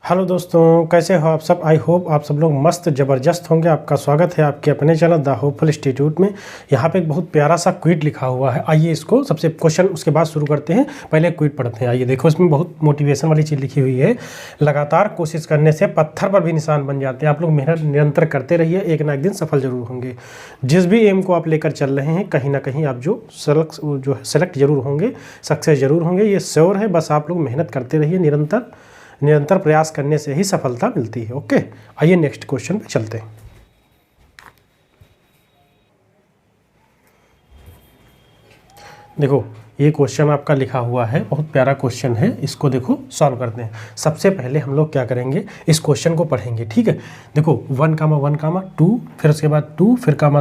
Hello दोस्तों, कैसे हो आप सब। आई होप आप सब लोग मस्त ज़बरदस्त होंगे। आपका स्वागत है आपके अपने चैनल द होपफुल इंस्टीट्यूट में। यहाँ पे एक बहुत प्यारा सा क्विट लिखा हुआ है। आइए इसको सबसे क्वेश्चन उसके बाद शुरू करते हैं। पहले क्विट पढ़ते हैं। आइए देखो, इसमें बहुत मोटिवेशन वाली चीज़ लिखी हुई है। लगातार कोशिश करने से पत्थर पर भी निशान बन जाते हैं। आप लोग मेहनत निरंतर करते रहिए, एक ना एक दिन सफल जरूर होंगे। जिस भी एम को आप लेकर चल रहे हैं, कहीं ना कहीं आप जो सेलेक्ट जरूर होंगे, सक्सेस जरूर होंगे, ये श्योर है। बस आप लोग मेहनत करते रहिए, निरंतर प्रयास करने से ही सफलता मिलती है। ओके, आइए नेक्स्ट क्वेश्चन पे चलते हैं। देखो, ये क्वेश्चन आपका लिखा हुआ है, बहुत प्यारा क्वेश्चन है। इसको देखो सॉल्व करते हैं। सबसे पहले हम लोग क्या करेंगे, इस क्वेश्चन को पढ़ेंगे। ठीक है, देखो 1, 1, 2, फिर उसके बाद 2, फिर 6,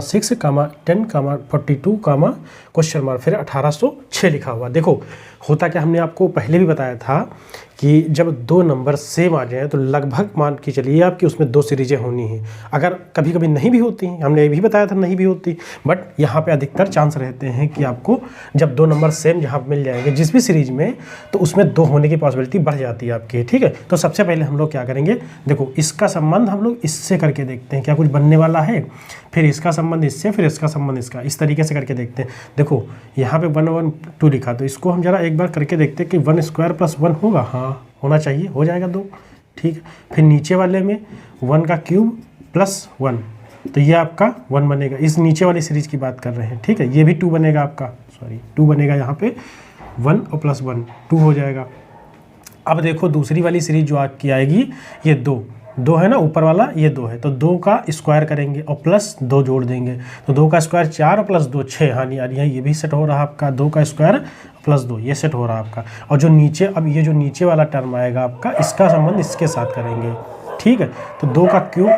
10, 42, क्वेश्चन मार्क, फिर 1806 लिखा हुआ। देखो होता क्या, हमने आपको पहले भी बताया था कि जब दो नंबर सेम आ जाए तो लगभग मान के चलिए आपकी उसमें दो सीरीजें होनी हैं। अगर कभी कभी नहीं भी होती, हमने ये भी बताया था नहीं भी होती, बट यहाँ पे अधिकतर चांस रहते हैं कि आपको जब दो नंबर सेम जहाँ मिल जाएंगे जिस भी सीरीज में, तो उसमें दो होने की पॉसिबिलिटी बढ़ जाती है आपकी। ठीक है, तो सबसे पहले हम लोग क्या करेंगे, देखो इसका संबंध हम लोग इससे करके देखते हैं क्या कुछ बनने वाला है, फिर इसका संबंध इससे, फिर इसका संबंध इसका, इस तरीके से करके देखते हैं। देखो यहाँ पे 1, 1, 2 लिखा, तो इसको हम जरा एक बार करके देखते हैं कि 1 स्क्वायर प्लस 1 होगा। हाँ, होना चाहिए, हो जाएगा 2। ठीक है, फिर नीचे वाले में 1 का क्यूब प्लस 1, तो ये आपका 1 बनेगा। इस नीचे वाली सीरीज की बात कर रहे हैं। ठीक है, ये भी 2 बनेगा आपका, 2 बनेगा यहाँ पे, 1 और प्लस 1 2 हो जाएगा। अब देखो दूसरी वाली सीरीज जो आपकी आएगी, ये 2 है ना, ऊपर वाला ये 2 है, तो 2 का स्क्वायर करेंगे और प्लस 2 जोड़ देंगे, तो 2 का स्क्वायर 4 और प्लस 2 6। हाँ नहीं, ये भी सेट हो रहा आपका, 2 का स्क्वायर प्लस 2, ये सेट हो रहा आपका। और जो नीचे, अब ये जो नीचे वाला टर्म आएगा आपका, इसका संबंध इसके साथ करेंगे। ठीक है, तो 2 का क्यूब,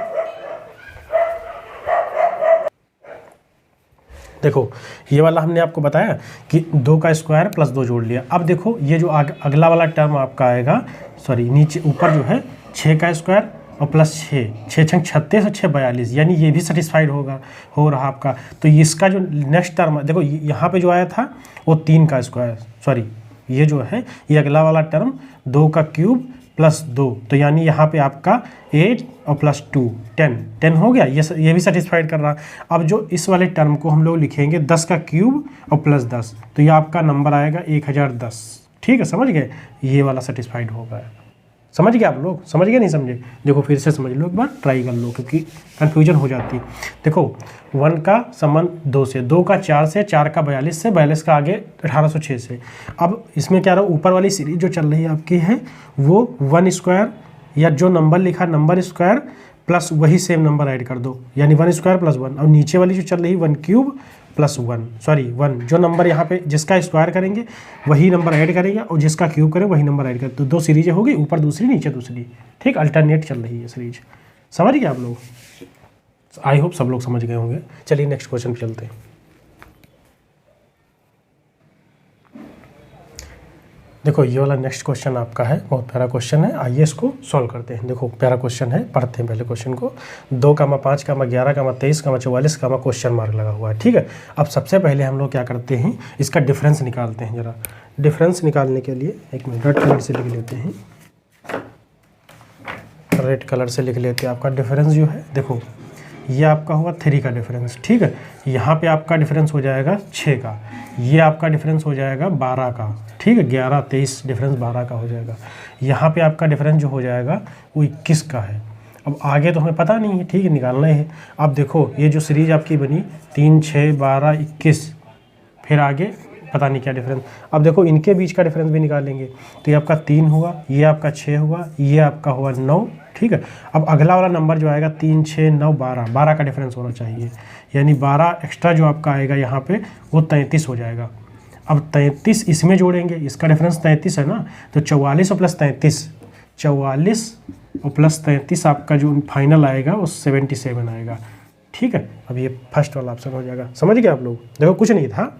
देखो ये वाला हमने आपको बताया कि 2 का स्क्वायर प्लस 2 जोड़ लिया। अब देखो ये जो अगला वाला टर्म आपका आएगा, नीचे ऊपर जो है 6 का स्क्वायर और प्लस 6, 6 छंग 36 और 6 42, यानी ये भी सेटिस्फाइड हो रहा आपका। तो इसका जो नेक्स्ट टर्म, देखो यहाँ पे जो आया था वो 3 का स्क्वायर, ये जो है ये अगला वाला टर्म 2 का क्यूब प्लस 2, तो यानी यहाँ पे आपका 8 और प्लस 2 10 हो गया। ये भी सेटिस्फाइड कर रहा। अब जो इस वाले टर्म को हम लोग लिखेंगे 10 का क्यूब और प्लस 10, तो ये आपका नंबर आएगा 1010। ठीक है, समझ गए, ये वाला सेटिस्फाइड होगा। समझ गए आप लोग, समझ गए नहीं समझे, देखो फिर से समझ लो, एक बार ट्राई कर लो, क्योंकि कन्फ्यूजन हो जाती है। देखो 1 का संबंध 2 से, 2 का 4 से, 4 का 42 से, 42 का आगे 1806 से। अब इसमें क्या रहा, ऊपर वाली सीरीज जो चल रही है आपकी है वो 1 स्क्वायर, या जो नंबर लिखा नंबर स्क्वायर प्लस वही सेम नंबर ऐड कर दो, यानी 1 स्क्वायर प्लस 1। और नीचे वाली जो चल रही है 1 क्यूब प्लस 1, जो नंबर यहाँ पे जिसका स्क्वायर करेंगे वही नंबर ऐड करेंगे, और जिसका क्यूब करें वही नंबर ऐड करें, तो 2 सीरीजें होगी, ऊपर दूसरी नीचे दूसरी। ठीक, अल्टरनेट चल रही है सीरीज। समझ गए आप लोग, आई होप सब लोग समझ गए होंगे। चलिए नेक्स्ट क्वेश्चन पे चलते हैं। देखो ये वाला नेक्स्ट क्वेश्चन आपका है, बहुत प्यारा क्वेश्चन है। आइए इसको सॉल्व करते हैं। देखो प्यारा क्वेश्चन है, पढ़ते हैं पहले क्वेश्चन को। 2, 5, 11, 23, 44, क्वेश्चन मार्क लगा हुआ है। ठीक है, अब सबसे पहले हम लोग क्या करते हैं, इसका डिफरेंस निकालते हैं। जरा डिफरेंस निकालने के लिए एक मिनट रेड कलर से लिख लेते हैं, रेड कलर से लिख लेते हैं। आपका डिफरेंस जो है, देखो ये आपका हुआ 3 का डिफरेंस। ठीक है, यहाँ पे आपका डिफरेंस हो जाएगा 6 का, ये आपका डिफरेंस हो जाएगा 12 का। ठीक है, 11, 23 डिफरेंस 12 का हो जाएगा। यहाँ पे आपका डिफरेंस जो हो जाएगा वो 21 का है। अब आगे तो हमें पता नहीं है, ठीक है, निकालना है। अब देखो ये जो सीरीज आपकी बनी 3, 6, 12, 21, फिर आगे पता नहीं क्या डिफरेंस। अब देखो इनके बीच का डिफरेंस भी निकालेंगे, तो ये आपका 3 हुआ, ये आपका 6 हुआ, ये आपका हुआ 9। ठीक है, अब अगला वाला नंबर जो आएगा 3, 6, 9, 12 का डिफरेंस होना चाहिए, यानी 12 एक्स्ट्रा जो आपका आएगा यहाँ पे वो 33 हो जाएगा। अब 33 इसमें जोड़ेंगे, इसका डिफरेंस 33 है ना, तो 44 और प्लस 33, 44 और प्लस 33 आपका जो फाइनल आएगा वो 77 आएगा। ठीक है, अब ये फर्स्ट वाला ऑप्शन हो जाएगा। समझ गए आप लोग, देखो कुछ नहीं था,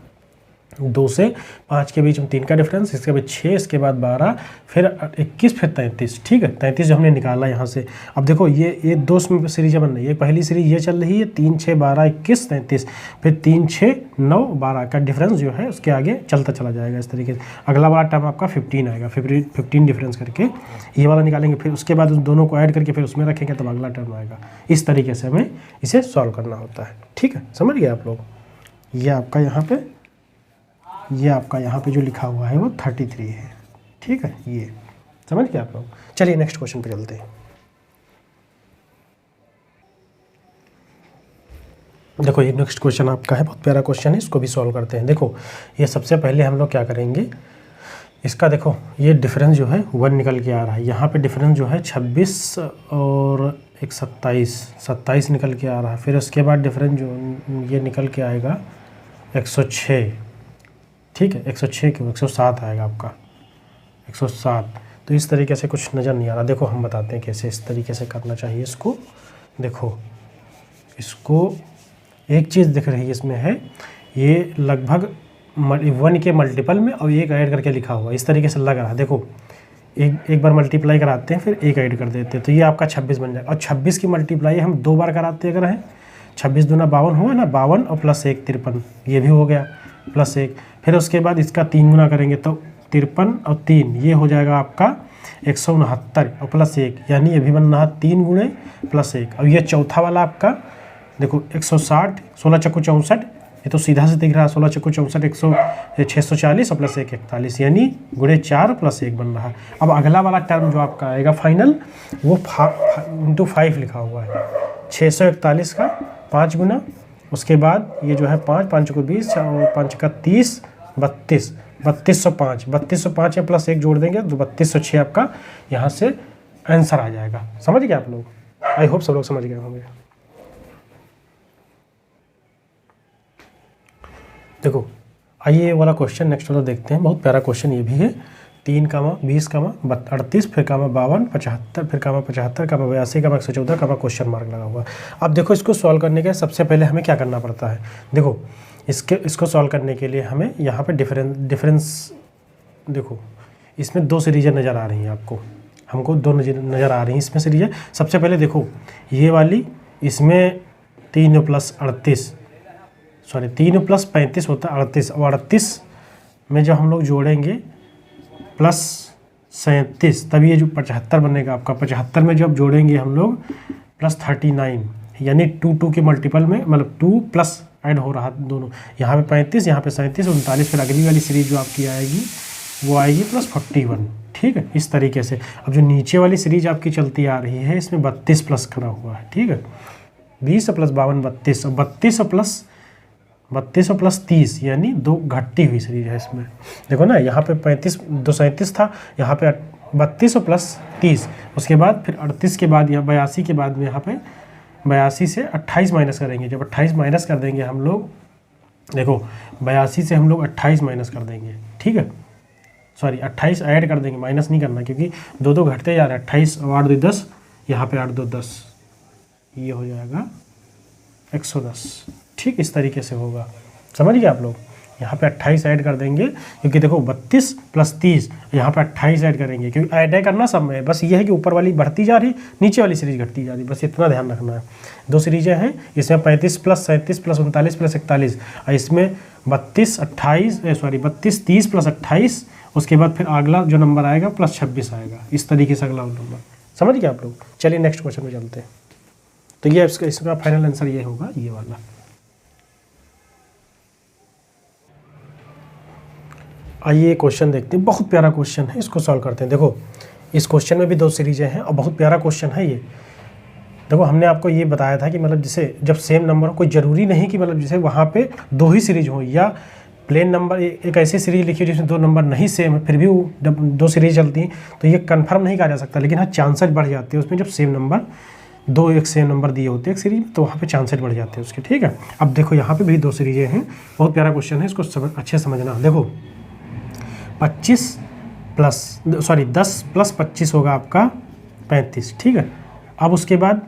2 से 5 के बीच में 3 का डिफरेंस, इसके बाद 6, इसके बाद 12, फिर 21, फिर 33। ठीक है, 33 जो हमने निकाला यहाँ से। अब देखो ये 2 सीरीज बन रही है। पहली सीरीज ये चल रही है 3, 6, 12, 21, 33, फिर 3, 6, 9, 12 का डिफरेंस जो है उसके आगे चलता चला जाएगा इस तरीके से। अगला वाला टर्म आपका 15 आएगा, 15 डिफरेंस करके ये वाला निकालेंगे, फिर उसके बाद उन दोनों को ऐड करके फिर उसमें रखेंगे तब अगला टर्म आएगा। इस तरीके से हमें इसे सॉल्व करना होता है। ठीक है, समझ गए आप लोग। ये आपका यहाँ पे जो लिखा हुआ है वो 33 है। ठीक है, ये समझ गए आप लोग। चलिए नेक्स्ट क्वेश्चन पे चलते हैं। देखो ये नेक्स्ट क्वेश्चन आपका है, बहुत प्यारा क्वेश्चन है, इसको भी सॉल्व करते हैं। देखो ये सबसे पहले हम लोग क्या करेंगे, इसका देखो ये डिफरेंस जो है 1 निकल के आ रहा है। यहाँ पे डिफरेंस जो है 26 और एक 27 निकल के आ रहा है। फिर उसके बाद डिफरेंस जो ये निकल के आएगा 106। ठीक है, 106 क्यों, 107 आएगा आपका, 107। तो इस तरीके से कुछ नज़र नहीं आ रहा। देखो हम बताते हैं कैसे इस तरीके से करना चाहिए इसको। देखो इसको एक चीज़ दिख रही है इसमें है, ये लगभग 1 के मल्टीपल में और एक ऐड करके लिखा हुआ इस तरीके से लग रहा है। देखो एक बार मल्टीप्लाई कराते हैं फिर एक ऐड कर देते हैं, तो ये आपका 26 बन जाएगा। और 26 की मल्टीप्लाई हम 2 बार कराते अगर है, 26 दूना 52 हुआ ना, 52 और प्लस 1 53, ये भी हो गया प्लस 1। फिर उसके बाद इसका 3 गुना करेंगे तो 53 और 3 ये हो जाएगा आपका 169 और प्लस 1, यानी ये भी बन रहा 3 गुणे प्लस 1। और ये चौथा वाला आपका देखो 160, 16 चक्कू 64, ये तो सीधा से दिख रहा है 16 चक्कू 64, 640 और प्लस 1 41, यानी गुणे 4 प्लस 1 बन रहा है। अब अगला वाला टर्म जो आपका आएगा फाइनल वो इंटू 5 लिखा हुआ है, 641 का 5 गुना, उसके बाद ये जो है 5, 5 को 20 और 5 का 30, 32, 3205 या प्लस 1 जोड़ देंगे तो 3206 आपका यहाँ से आंसर आ जाएगा। समझ गए आप लोग? आई होप सब लोग समझ गए होंगे। देखो आइए ये वाला क्वेश्चन नेक्स्ट वाला देखते हैं, बहुत प्यारा क्वेश्चन ये भी है। 3, 20, 38, फिर 52, 75, फिर 75, 82, 114, क्वेश्चन मार्क लगा हुआ। अब देखो इसको सॉल्व करने के सबसे पहले हमें क्या करना पड़ता है। देखो इसको सॉल्व करने के लिए हमें यहाँ पे डिफरेंस देखो इसमें 2 सीरीजें नज़र आ रही हैं आपको, हमको 2 नज़र आ रही हैं इसमें सीरीजें। सबसे पहले देखो ये वाली, इसमें 3 प्लस 35 होता है 38, और 38 में जब हम लोग जोड़ेंगे प्लस 37 तब ये जो 75 बनेगा आपका। 75 में जब जोड़ेंगे हम लोग प्लस 39, यानी 2 के मल्टीपल में, मतलब 2 प्लस ऐड हो रहा दोनों, यहाँ पे 35, यहाँ पे 37, 39। फिर अगली वाली सीरीज जो आपकी आएगी वो आएगी प्लस 41। ठीक है, इस तरीके से। अब जो नीचे वाली सीरीज आपकी चलती आ रही है इसमें 32 प्लस खड़ा हुआ है। ठीक है, 20 प्लस 52 32, और 32 प्लस 30 यानी 2 घटती हुई सीरीज है इसमें। देखो ना यहाँ पे 37 था, यहाँ पे 32 प्लस 30, उसके बाद फिर 38 के बाद यहाँ 82 के बाद में यहाँ पे 82 से 28 माइनस करेंगे। जब 28 माइनस कर देंगे हम लोग, देखो 82 से हम लोग 28 माइनस कर देंगे। ठीक है, सॉरी 28 ऐड कर देंगे, माइनस नहीं करना क्योंकि 2 घटते जा रहे हैं। 28 और 8 2 10, यहाँ पे 8 2 10, ये हो जाएगा 110। ठीक, इस तरीके से होगा। समझ गए आप लोग? यहाँ पे 28 ऐड कर देंगे क्योंकि देखो 32 प्लस 30, यहाँ पे 28 ऐड करेंगे क्योंकि ऐड करना सब में। बस ये है कि ऊपर वाली बढ़ती जा रही, नीचे वाली सीरीज घटती जा रही, बस इतना ध्यान रखना है। 2 सीरीजें हैं इसमें, 35 प्लस 37 प्लस 39 प्लस 41, और इसमें 32 30 प्लस 28, उसके बाद फिर अगला जो नंबर आएगा प्लस 26 आएगा। इस तरीके से अगला नंबर। समझ गए आप लोग? चलिए नेक्स्ट क्वेश्चन में चलते हैं। तो ये इसका फाइनल आंसर ये होगा, ये वाला। आइए क्वेश्चन देखते हैं, बहुत प्यारा क्वेश्चन है, इसको सॉल्व करते हैं। देखो इस क्वेश्चन में भी 2 सीरीजें हैं और बहुत प्यारा क्वेश्चन है ये। देखो हमने आपको ये बताया था कि मतलब जैसे जब सेम नंबर हो, कोई ज़रूरी नहीं कि मतलब जैसे वहाँ पे 2 ही सीरीज हो, या प्लेन नंबर एक ऐसी सीरीज लिखी जिसमें 2 नंबर नहीं सेम है फिर भी वो 2 सीरीज चलती हैं, तो ये कन्फर्म नहीं कहा जा सकता। लेकिन हाँ, चांसेस बढ़ जाते हैं उसमें जब सेम नंबर 2 एक सेम नंबर दिए होते हैं एक सीरीज में, तो वहाँ पे चांसेस बढ़ जाते हैं उसके। ठीक है, अब देखो यहाँ पे भी 2 सीरीजें हैं, बहुत प्यारा क्वेश्चन है, इसको अच्छे समझना। देखो 10 प्लस 25 होगा आपका 35। ठीक है, अब उसके बाद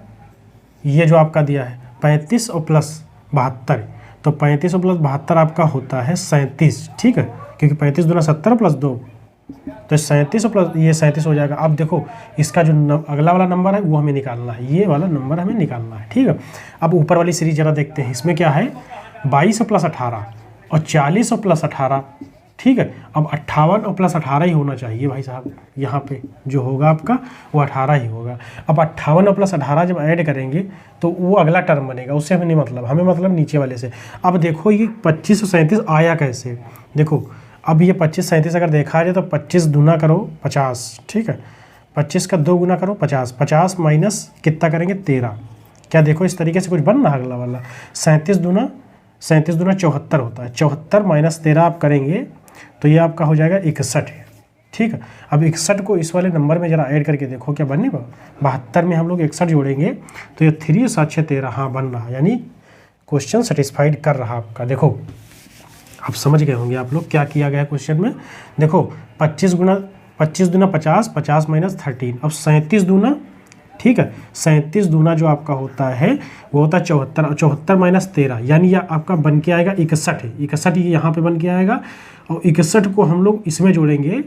ये जो आपका दिया है 35 और प्लस 72, तो 35 प्लस 72 आपका होता है 37, ठीक है, क्योंकि 35 दूना 70 प्लस 2 तो 37 प्लस ये 37 हो जाएगा। अब देखो इसका जो अगला वाला नंबर है वो हमें निकालना है, ये वाला नंबर हमें निकालना है, ठीक है। अब ऊपर वाली सीरीज जरा देखते हैं, इसमें क्या है 22 प्लस 18 और 40 प्लस 18, ठीक है। अब 58 और प्लस 18 ही होना चाहिए भाई साहब, यहाँ पे जो होगा आपका वो 18 ही होगा। अब 58 और प्लस 18 जब ऐड करेंगे तो वो अगला टर्म बनेगा, उससे हमें नहीं मतलब, हमें मतलब नीचे वाले से। अब देखो ये 25 और 37 आया कैसे, देखो अब ये 25 37 अगर देखा जाए तो 25 दूना करो 50, ठीक है, 25 का 2 गुना करो 50, 50 माइनस कितना करेंगे 13, क्या देखो इस तरीके से कुछ बन रहा अगला वाला। 37 दूना 74 होता है, 74 माइनस 13 आप करेंगे तो ये आपका हो जाएगा 61, ठीक है। अब 61 को इस वाले नंबर में जरा ऐड करके देखो क्या बनेगा। 72 में हम लोग 61 जोड़ेंगे तो ये 3 7 6 13 हाँ बन रहा, यानी क्वेश्चन सेटिस्फाइड कर रहा आपका। देखो आप समझ गए होंगे आप लोग क्या किया गया क्वेश्चन में। देखो 25 दूना 50, 50 माइनस 13, अब 37 दूना, ठीक है, 37 दूना जो आपका होता है वो होता है 74 और 74 माइनस 13, यानी यह आपका बन के आएगा 61 है, 61 ये यहाँ पे बन के आएगा। और 61 को हम लोग इसमें जोड़ेंगे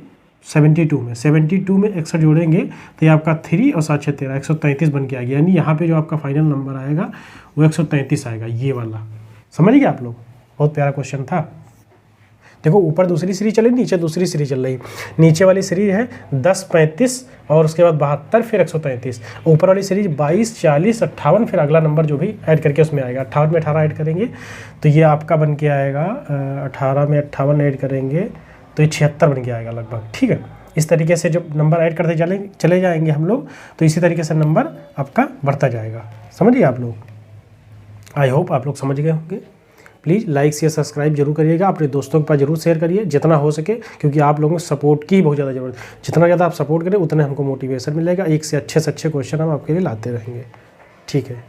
72 में 61 जोड़ेंगे तो ये आपका 3 और 7 6 13 133 बन के आएगा, यानी यहाँ पे जो आपका फाइनल नंबर आएगा वो 133 आएगा, ये वाला। समझ गए आप लोग, बहुत प्यारा क्वेश्चन था। देखो ऊपर दूसरी सीरीज चल रही, नीचे दूसरी सीरीज चल रही। नीचे वाली सीरीज है 10 35 और उसके बाद 72 फिर 133, ऊपर वाली सीरीज 22 40 58 फिर अगला नंबर जो भी ऐड करके उसमें आएगा। 58 में 18 ऐड करेंगे तो ये आपका बन के आएगा 18 में 58 ऐड करेंगे तो ये 76 बन के आएगा लगभग, ठीक है। इस तरीके से जब नंबर ऐड करते चले जाएंगे हम लोग तो इसी तरीके से नंबर आपका बढ़ता जाएगा। समझिए आप लोग, आई होप आप लोग समझ गए होंगे। प्लीज़ लाइक शेयर सब्सक्राइब जरूर करिएगा, अपने दोस्तों के पास जरूर शेयर करिए जितना हो सके, क्योंकि आप लोगों को सपोर्ट की बहुत ज़्यादा ज़रूरत है। जितना ज़्यादा आप सपोर्ट करें उतना हमको मोटिवेशन मिलेगा, एक से अच्छे क्वेश्चन हम आपके लिए लाते रहेंगे, ठीक है।